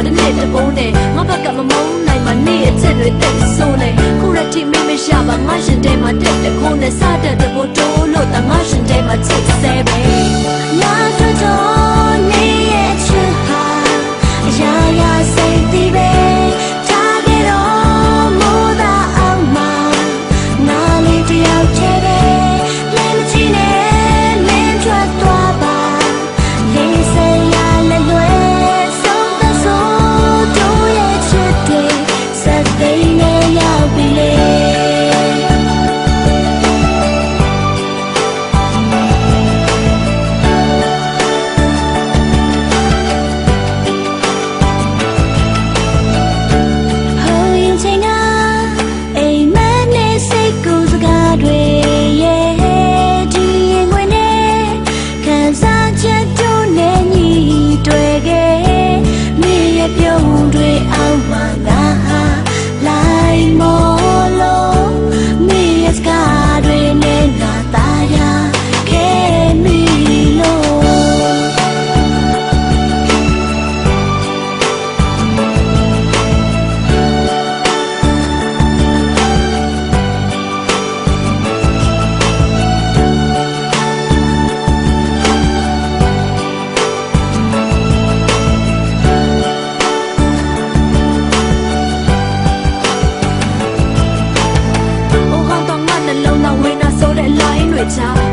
မှာတစ်နေ့တစ်ပုံးနဲ့ငါဘက်ကမမုန်းနိုင်မှာနေ့အချက်တွေတက်ဆိုးနေခုရတိမိမရှာပါငါရှင်တဲမှာတက်တဲ့ခုနဲ့စတဲ့တဖို့တိုးလို့တငါရှင်တဲမှာချစ်စဲပဲငါတို့တော့နေရဲ့ချစ်ဟာအရာရာစိတ်တည်ပဲထားခဲ့တော့မိုးသာအောင်မှာငါလေးတယောက်ချဲပဲလက်မချီနဲ့မင်းထွက်သွားပါလေးစရာလက်လွယ်ဆုံးသဆိုတို့ရဲ့ချစ်တွေစက်သိမ်းနဲ့ရောက်ပြီလေ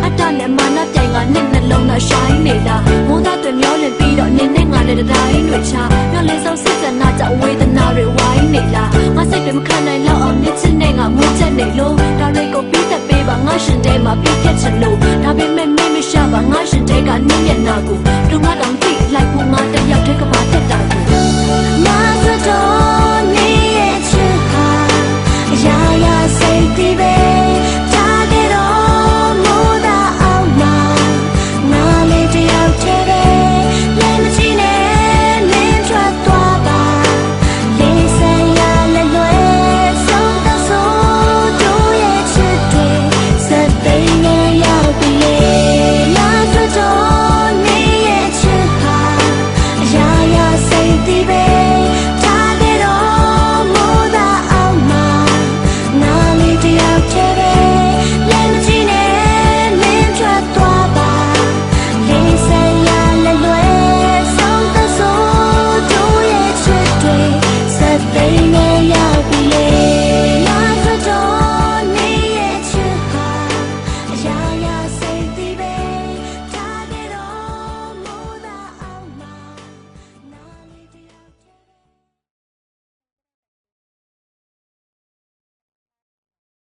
အတနဲ့မာနပြိုင်ကနှစ်နှလုံးသားရှိုင်းနေတာမိုးသားတွေမျောလင့်ပြီးတော့နင်းနဲ့ငါနဲ့တိုင်းတွေချမျောလင်းဆုံးစစ်စနာကြောင့်ဝေဒနာတွေဝိုင်းနေလားငါစိတ်တွေမခံနိုင်တော့အောင်နှစ်ချစ်နဲ့ငါမွေးချက်နေလို့ဒါတွေကိုပြီးသက်ပေးပါငါရှင်တဲမှာပြည့်ပြတ်ချင်လို့ဒါပေမဲ့မင်းမရှာပါငါရှင်တဲကနင်းမျက်နာကိုတို့ငါတောင်